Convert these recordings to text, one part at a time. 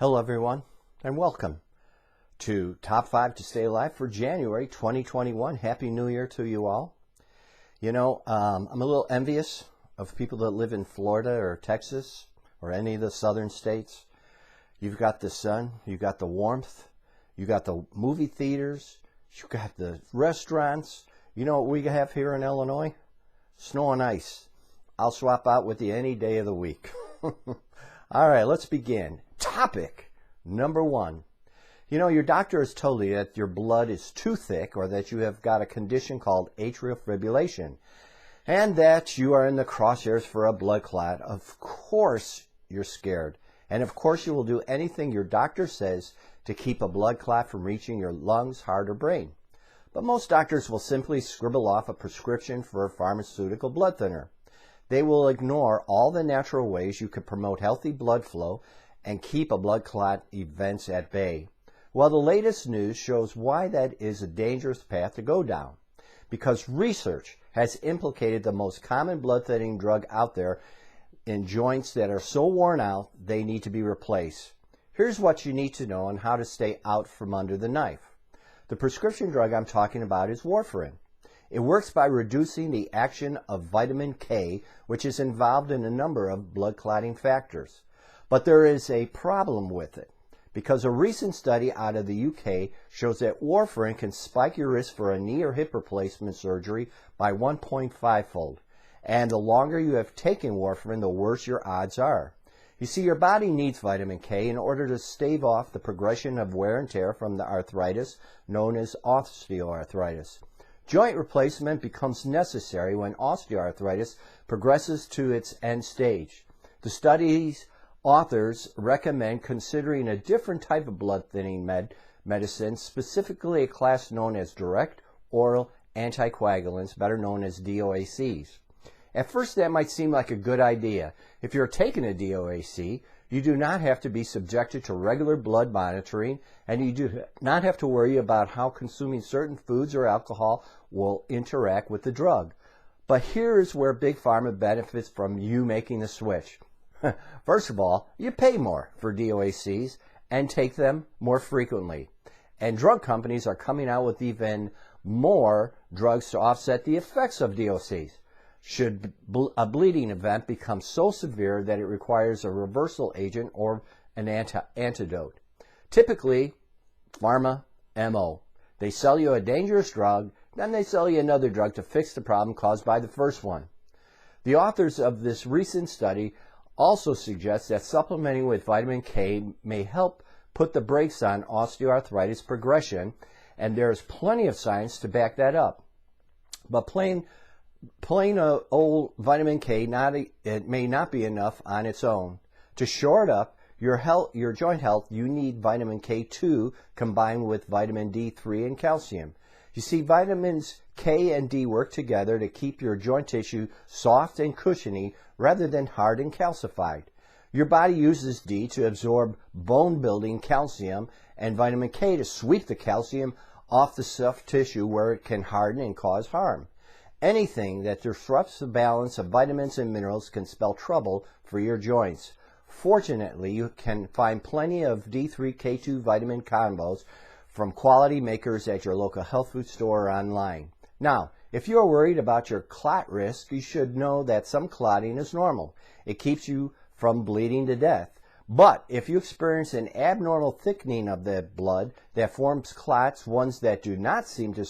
Hello everyone and welcome to Top 5 to Stay Alive for January 2021. Happy New Year to you all. I'm a little envious of people that live in Florida or Texas or any of the southern states. You've got the sun, you've got the warmth, you've got the movie theaters, you've got the restaurants. You know what we have here in Illinois? Snow and ice. I'll swap out with you any day of the week. All right, let's begin. Topic number 1. Your doctor has told you that your blood is too thick or that you have got a condition called atrial fibrillation and that you are in the crosshairs for a blood clot. Of course you're scared. And of course you will do anything your doctor says to keep a blood clot from reaching your lungs, heart, or brain. But most doctors will simply scribble off a prescription for a pharmaceutical blood thinner. They will ignore all the natural ways you could promote healthy blood flow and keep a blood clot events at bay. Well, the latest news shows why that is a dangerous path to go down. Because research has implicated the most common blood thinning drug out there in joints that are so worn out they need to be replaced. Here's what you need to know on how to stay out from under the knife. The prescription drug I'm talking about is warfarin. It works by reducing the action of vitamin K, which is involved in a number of blood clotting factors. But there is a problem with it, because a recent study out of the UK shows that warfarin can spike your risk for a knee or hip replacement surgery by 1.5-fold. And the longer you have taken warfarin, the worse your odds are. You see, your body needs vitamin K in order to stave off the progression of wear and tear from the arthritis known as osteoarthritis. Joint replacement becomes necessary when osteoarthritis progresses to its end stage. The study's authors recommend considering a different type of blood thinning medicine, specifically a class known as direct oral anticoagulants, better known as DOACs. At first that might seem like a good idea. If you're taking a DOAC, you do not have to be subjected to regular blood monitoring, and you do not have to worry about how consuming certain foods or alcohol will interact with the drug. But here is where Big Pharma benefits from you making the switch. First of all, you pay more for DOACs and take them more frequently. And drug companies are coming out with even more drugs to offset the effects of DOACs. Should a bleeding event become so severe that it requires a reversal agent or an antidote. Typically, pharma MO. They sell you a dangerous drug, then they sell you another drug to fix the problem caused by the first one. The authors of this recent study also suggest that supplementing with vitamin K may help put the brakes on osteoarthritis progression, and there is plenty of science to back that up. But plain old vitamin K it may not be enough on its own. To shore up your joint health, you need vitamin K2 combined with vitamin D3 and calcium. You see, vitamins K and D work together to keep your joint tissue soft and cushiony rather than hard and calcified. Your body uses D to absorb bone-building calcium and vitamin K to sweep the calcium off the soft tissue where it can harden and cause harm. Anything that disrupts the balance of vitamins and minerals can spell trouble for your joints. Fortunately, you can find plenty of D3K2 vitamin combos from quality makers at your local health food store or online. Now, if you're worried about your clot risk, you should know that some clotting is normal. It keeps you from bleeding to death. But if you experience an abnormal thickening of the blood that forms clots, ones that do not seem to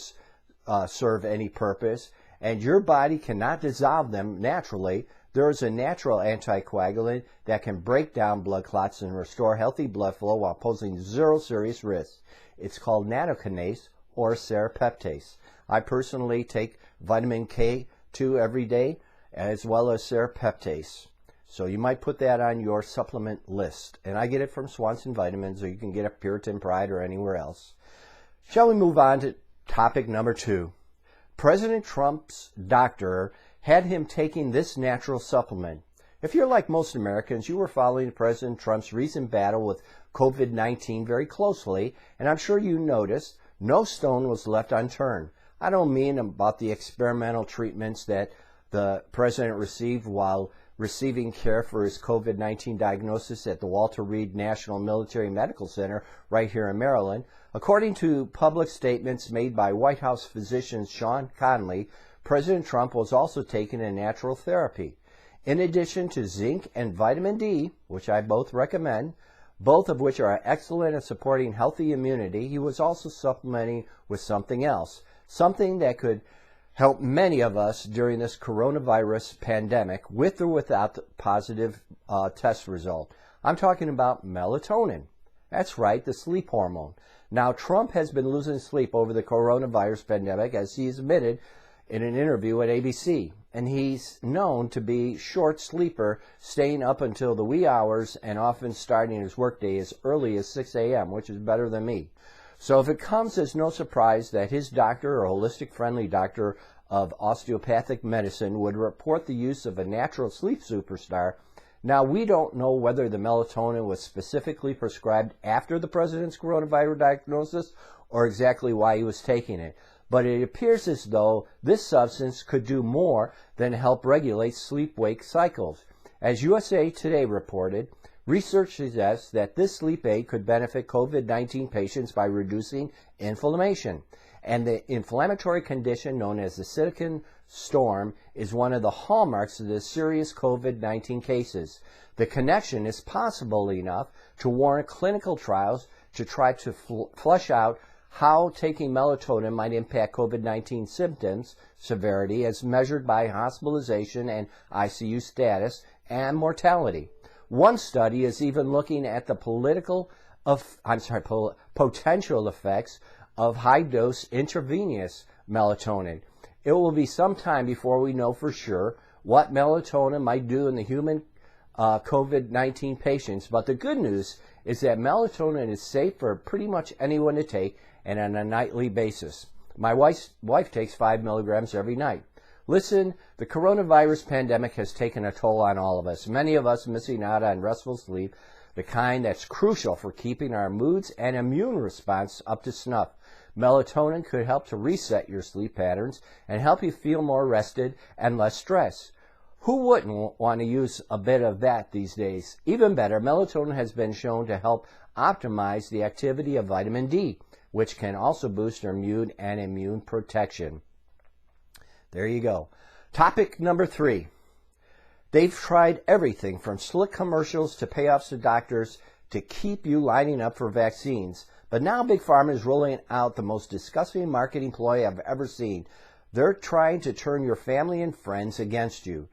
serve any purpose, and your body cannot dissolve them naturally, there is a natural anticoagulant that can break down blood clots and restore healthy blood flow while posing zero serious risk. It's called nattokinase or serrapeptase. I personally take vitamin K2 every day as well as serrapeptase. So you might put that on your supplement list. And I get it from Swanson Vitamins, or you can get it Puritan Pride or anywhere else. Shall we move on to topic number 2? President Trump's doctor had him taking this natural supplement. If you're like most Americans, you were following President Trump's recent battle with COVID-19 very closely, and I'm sure you noticed no stone was left unturned. I don't mean about the experimental treatments that the president received while receiving care for his COVID-19 diagnosis at the Walter Reed National Military Medical Center right here in Maryland. According to public statements made by White House physician Sean Conley, President Trump was also taking a natural therapy. In addition to zinc and vitamin D, which I both recommend, both of which are excellent at supporting healthy immunity, he was also supplementing with something else, something that could help many of us during this coronavirus pandemic, with or without the positive test result. I'm talking about melatonin. That's right, the sleep hormone. Now, Trump has been losing sleep over the coronavirus pandemic, as he admitted in an interview at ABC. And he's known to be a short sleeper, staying up until the wee hours and often starting his workday as early as 6 a.m., which is better than me. So if it comes as no surprise that his doctor or holistic friendly doctor of osteopathic medicine would report the use of a natural sleep superstar, now we don't know whether the melatonin was specifically prescribed after the president's coronavirus diagnosis or exactly why he was taking it. But it appears as though this substance could do more than help regulate sleep-wake cycles. As USA Today reported, research suggests that this sleep aid could benefit COVID-19 patients by reducing inflammation. And the inflammatory condition known as the cytokine storm is one of the hallmarks of the serious COVID-19 cases. The connection is possible enough to warrant clinical trials to try to flesh out how taking melatonin might impact COVID-19 symptoms severity as measured by hospitalization and ICU status and mortality. One study is even looking at the potential effects of high-dose intravenous melatonin. It will be some time before we know for sure what melatonin might do in the human COVID-19 patients, but the good news is that melatonin is safe for pretty much anyone to take and on a nightly basis. My wife takes 5 milligrams every night. Listen, the coronavirus pandemic has taken a toll on all of us, many of us missing out on restful sleep, the kind that's crucial for keeping our moods and immune response up to snuff. Melatonin could help to reset your sleep patterns and help you feel more rested and less stressed. Who wouldn't want to use a bit of that these days? Even better, melatonin has been shown to help optimize the activity of vitamin D, which can also boost our immune and immune protection. There you go. Topic number 3. They've tried everything from slick commercials to payoffs to doctors to keep you lining up for vaccines. But now Big Pharma is rolling out the most disgusting marketing ploy I've ever seen. They're trying to turn your family and friends against you.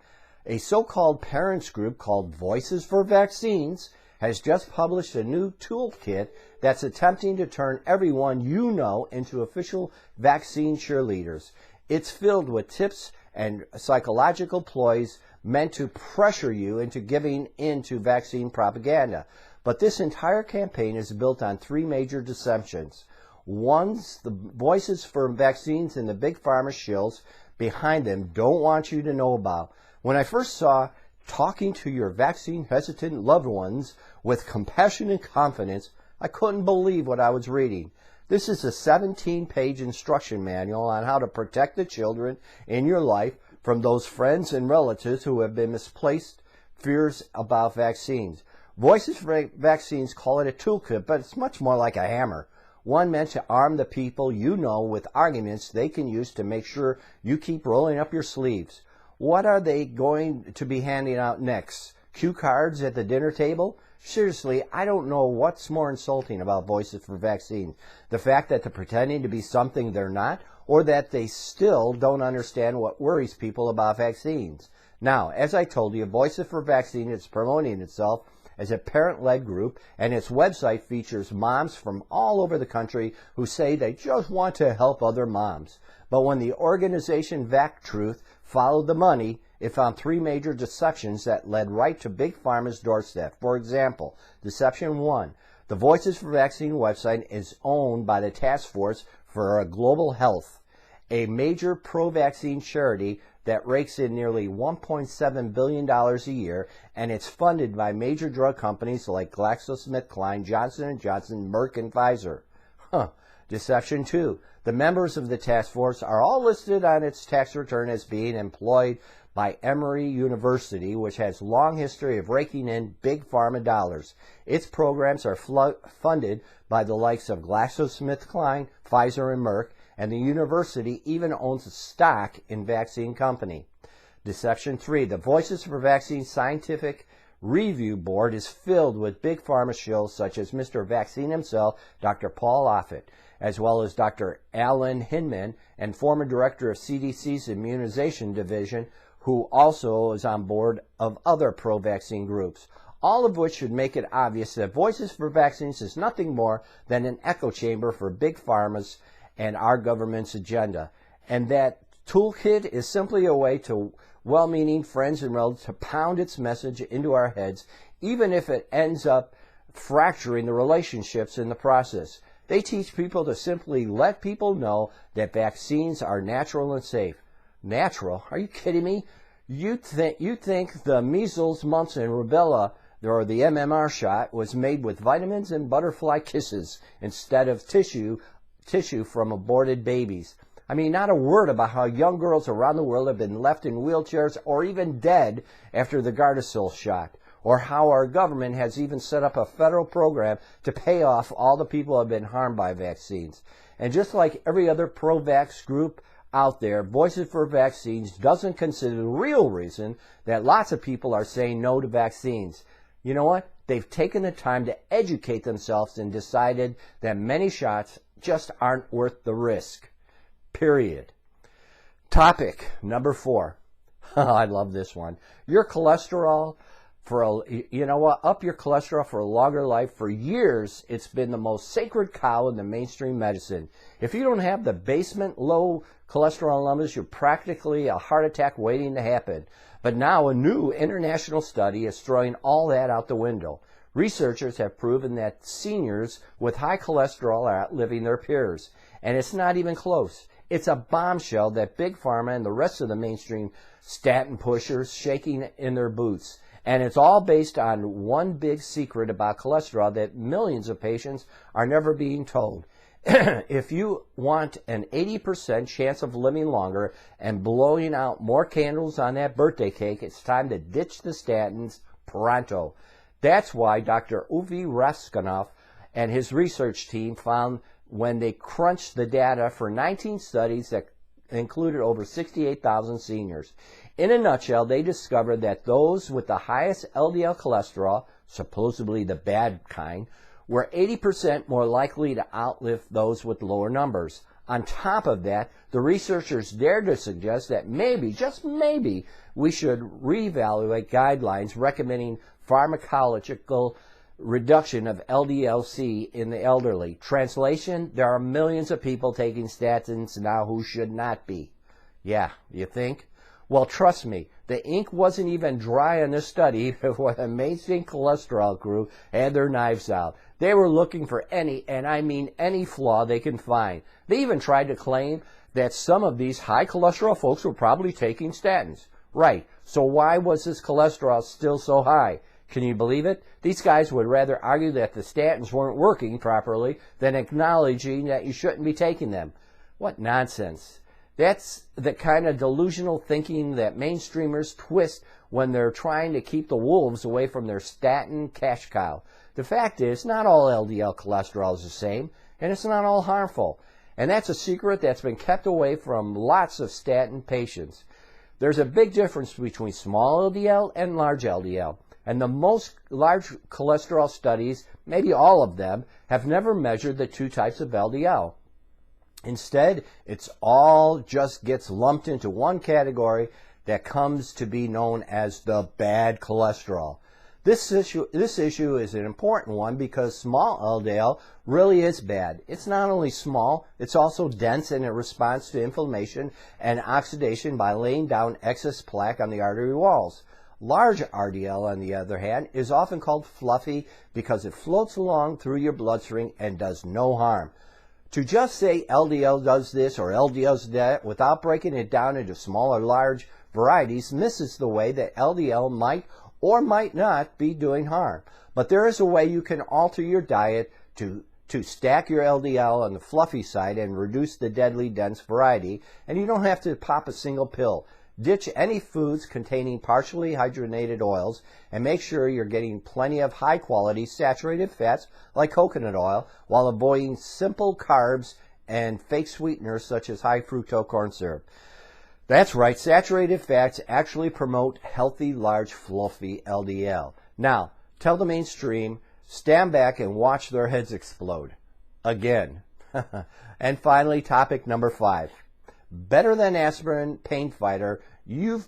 A so-called parents group called Voices for Vaccines has just published a new toolkit that's attempting to turn everyone you know into official vaccine cheerleaders. It's filled with tips and psychological ploys meant to pressure you into giving in to vaccine propaganda. But this entire campaign is built on 3 major deceptions. One's the Voices for Vaccines and the Big Pharma shills behind them don't want you to know about. When I first saw talking to your vaccine-hesitant loved ones with compassion and confidence, I couldn't believe what I was reading. This is a 17-page instruction manual on how to protect the children in your life from those friends and relatives who have been misplaced fears about vaccines. Voices for Vaccines call it a toolkit, but it's much more like a hammer. One meant to arm the people you know with arguments they can use to make sure you keep rolling up your sleeves. What are they going to be handing out next? Cue cards at the dinner table? Seriously, I don't know what's more insulting about Voices for Vaccines. The fact that they're pretending to be something they're not, or that they still don't understand what worries people about vaccines. Now, as I told you, Voices for Vaccines is promoting itself as a parent-led group, and its website features moms from all over the country who say they just want to help other moms. But when the organization VacTruth followed the money, it found 3 major deceptions that led right to Big Pharma's doorstep. For example, Deception 1. The Voices for Vaccine website is owned by the Task Force for Global Health, a major pro-vaccine charity that rakes in nearly $1.7 billion a year, and it's funded by major drug companies like GlaxoSmithKline, Johnson & Johnson, Merck, and Pfizer. Deception 2. The members of the task force are all listed on its tax return as being employed by Emory University, which has a long history of raking in big pharma dollars. Its programs are funded by the likes of GlaxoSmithKline, Pfizer, and Merck, and the university even owns a stock in vaccine company. Section 3. The Voices for Vaccine Scientific Review Board is filled with big pharma shows such as Mr. Vaccine himself, Dr. Paul Offit, as well as Dr. Alan Hinman, and former director of CDC's Immunization Division, who also is on board of other pro-vaccine groups, all of which should make it obvious that Voices for Vaccines is nothing more than an echo chamber for big pharma's and our government's agenda, and that toolkit is simply a way to well-meaning friends and relatives to pound its message into our heads, even if it ends up fracturing the relationships in the process. They teach people to simply let people know that vaccines are natural and safe. Natural? Are you kidding me? You think the measles, mumps, and rubella, or the MMR shot, was made with vitamins and butterfly kisses instead of tissue from aborted babies. I mean, not a word about how young girls around the world have been left in wheelchairs or even dead after the Gardasil shot, or how our government has even set up a federal program to pay off all the people who have been harmed by vaccines. And just like every other pro-vax group out there, Voices for Vaccines doesn't consider the real reason that lots of people are saying no to vaccines. You know what? They've taken the time to educate themselves and decided that many shots just aren't worth the risk. Period. Topic number 4. I love this one. Your cholesterol up your cholesterol for a longer life. For years, it's been the most sacred cow in the mainstream medicine. If you don't have the basement low cholesterol numbers, you're practically a heart attack waiting to happen. But now a new international study is throwing all that out the window. Researchers have proven that seniors with high cholesterol are outliving their peers. And it's not even close. It's a bombshell that Big Pharma and the rest of the mainstream statin pushers shaking in their boots. And it's all based on one big secret about cholesterol that millions of patients are never being told. If you want an 80% chance of living longer and blowing out more candles on that birthday cake, it's time to ditch the statins pronto. That's why Dr. Uwe Raskanov and his research team found, when they crunched the data for 19 studies that included over 68,000 seniors. In a nutshell, they discovered that those with the highest LDL cholesterol, supposedly the bad kind, were 80% more likely to outlive those with lower numbers. On top of that, the researchers dared to suggest that maybe, just maybe, we should reevaluate guidelines recommending pharmacological reduction of LDL-C in the elderly. Translation, there are millions of people taking statins now who should not be. Yeah, you think? Well, trust me, the ink wasn't even dry on this study before the mainstream cholesterol crew had their knives out. They were looking for any, and I mean any, flaw they can find. They even tried to claim that some of these high cholesterol folks were probably taking statins. Right, so why was this cholesterol still so high? Can you believe it? These guys would rather argue that the statins weren't working properly than acknowledging that you shouldn't be taking them. What nonsense. That's the kind of delusional thinking that mainstreamers twist when they're trying to keep the wolves away from their statin cash cow. The fact is, not all LDL cholesterol is the same, and it's not all harmful. And that's a secret that's been kept away from lots of statin patients. There's a big difference between small LDL and large LDL. And the most large cholesterol studies, maybe all of them, have never measured the two types of LDL. Instead, it's all just gets lumped into one category that comes to be known as the bad cholesterol. This issue is an important one because small LDL really is bad. It's not only small, it's also dense, and it responds to inflammation and oxidation by laying down excess plaque on the artery walls. Large LDL, on the other hand, is often called fluffy because it floats along through your bloodstream and does no harm. To just say LDL does this or LDL does that without breaking it down into small or large varieties misses the way that LDL might or might not be doing harm. But there is a way you can alter your diet to stack your LDL on the fluffy side and reduce the deadly dense variety, and you don't have to pop a single pill. Ditch any foods containing partially hydrogenated oils and make sure you're getting plenty of high-quality saturated fats like coconut oil while avoiding simple carbs and fake sweeteners such as high fructose corn syrup. That's right, saturated fats actually promote healthy, large, fluffy LDL. Now, tell the mainstream, stand back and watch their heads explode. Again. And finally, topic number 5. Better than aspirin pain fighter, you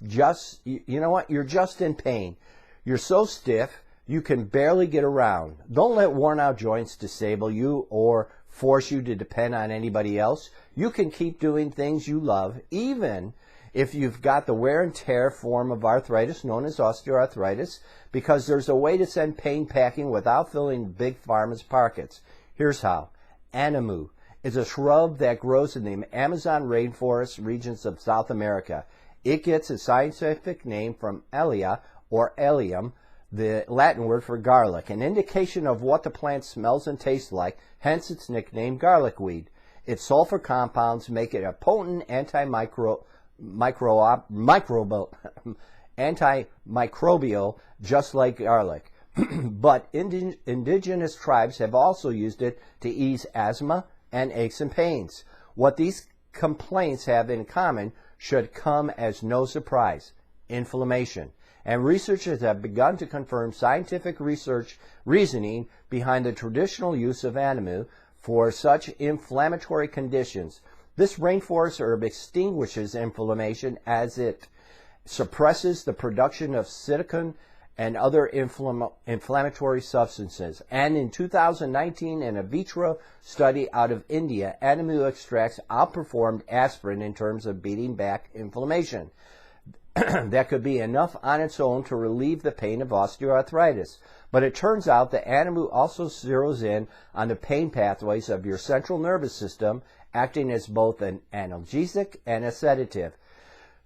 know what? You're just in pain. You're so stiff, you can barely get around. Don't let worn out joints disable you or force you to depend on anybody else. You can keep doing things you love, even if you've got the wear and tear form of arthritis known as osteoarthritis, because there's a way to send pain packing without filling Big Pharma's pockets. Here's how. Animu is a shrub that grows in the Amazon rainforest regions of South America. It gets its scientific name from Allia or allium, the Latin word for garlic, an indication of what the plant smells and tastes like, hence its nickname garlic weed. Its sulfur compounds make it a potent antimicrobial, just like garlic. But indigenous tribes have also used it to ease asthma and aches and pains. What these complaints have in common should come as no surprise: inflammation. And researchers have begun to confirm scientific reasoning behind the traditional use of Animu for such inflammatory conditions. This rainforest herb extinguishes inflammation as it suppresses the production of cytokine and other inflammatory substances. And in 2019, in a vitro study out of India, Animu extracts outperformed aspirin in terms of beating back inflammation. That could be enough on its own to relieve the pain of osteoarthritis. But it turns out that Animu also zeroes in on the pain pathways of your central nervous system, acting as both an analgesic and a sedative.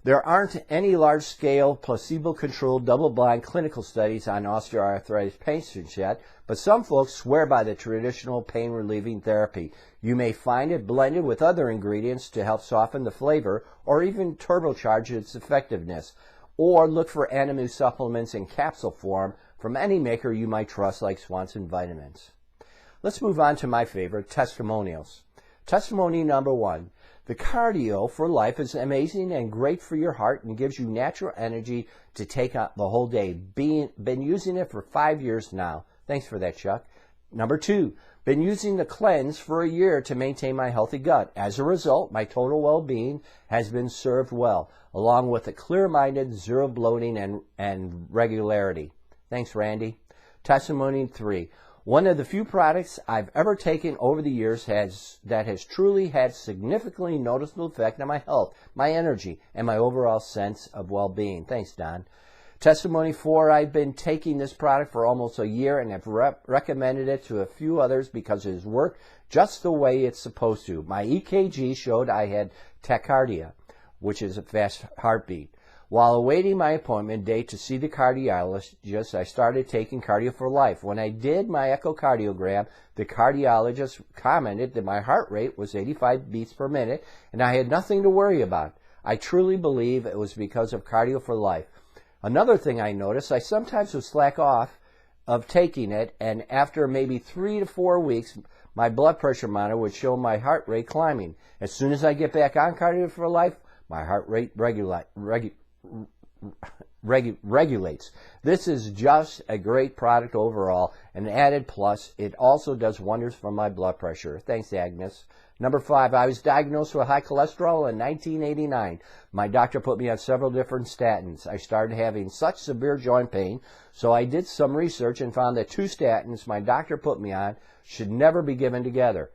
There aren't any large-scale, placebo-controlled, double-blind clinical studies on osteoarthritis patients yet, but some folks swear by the traditional pain-relieving therapy. You may find it blended with other ingredients to help soften the flavor or even turbocharge its effectiveness. Or look for Animu supplements in capsule form from any maker you might trust, like Swanson Vitamins. Let's move on to my favorite, testimonials. Testimony number 1. The CardioForLIfe is amazing and great for your heart and gives you natural energy to take on the whole day. Been using it for 5 years now. Thanks for that, Chuck. Number 2, been using the cleanse for a year to maintain my healthy gut. As a result, my total well-being has been served well, along with a clear-minded, zero bloating and regularity. Thanks, Randy. Testimony 3. One of the few products I've ever taken over the years that has truly had significantly noticeable effect on my health, my energy, and my overall sense of well-being. Thanks, Don. Testimony 4, I've been taking this product for almost a year and have recommended it to a few others because it has worked just the way it's supposed to. My EKG showed I had tachycardia, which is a fast heartbeat. While awaiting my appointment date to see the cardiologist, I started taking CardioForLIfe. When I did my echocardiogram, the cardiologist commented that my heart rate was 85 beats per minute and I had nothing to worry about. I truly believe it was because of CardioForLIfe. Another thing I noticed, I sometimes would slack off of taking it, and after maybe 3 to 4 weeks, my blood pressure monitor would show my heart rate climbing. As soon as I get back on CardioForLIfe, my heart rate regulates. This is just a great product overall. An added plus, it also does wonders for my blood pressure. Thanks, Agnes. Number 5, I was diagnosed with high cholesterol in 1989. My doctor put me on several different statins. I started having such severe joint pain, so I did some research and found that 2 statins my doctor put me on should never be given together.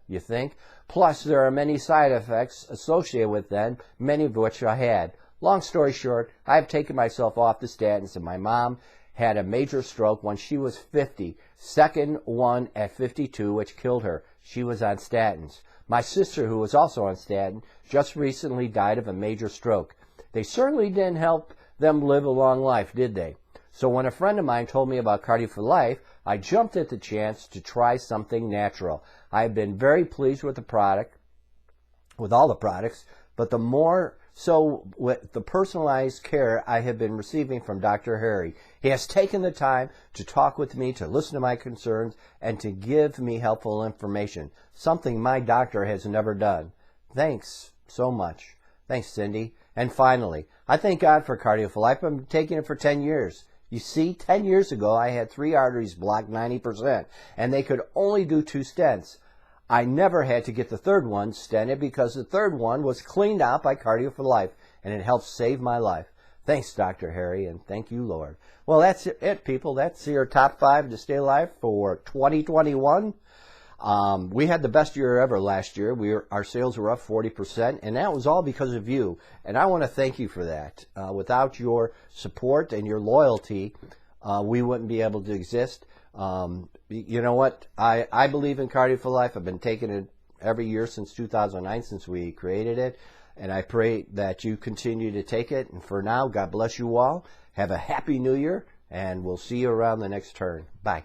You think? Plus, there are many side effects associated with them, many of which I had. Long story short, I've taken myself off the statins, and my mom had a major stroke when she was 50, second one at 52, which killed her. She was on statins. My sister, who was also on statin, just recently died of a major stroke. They certainly didn't help them live a long life, did they? So when a friend of mine told me about CardioForLIfe, I jumped at the chance to try something natural. I have been very pleased with the product, with all the products, but the more So with the personalized care I have been receiving from Dr. Harry, he has taken the time to talk with me, to listen to my concerns, and to give me helpful information, something my doctor has never done. Thanks so much. Thanks, Cindy. And finally, I thank God for CardioForLIfe. I've been taking it for 10 years. You see, 10 years ago, I had 3 arteries blocked 90%, and they could only do 2 stents. I never had to get the third one stented because the third one was cleaned out by CardioForLIfe, and it helped save my life. Thanks, Dr. Harry, and thank you, Lord. Well, that's it, people. That's your top 5 to stay alive for 2021. We had the best year ever last year. Our sales were up 40%, and that was all because of you. And I want to thank you for that. Without your support and your loyalty, we wouldn't be able to exist. You know what? I believe in CardioForLIfe. I've been taking it every year since 2009, since we created it. And I pray that you continue to take it. And for now, God bless you all. Have a happy new year, and we'll see you around the next turn. Bye.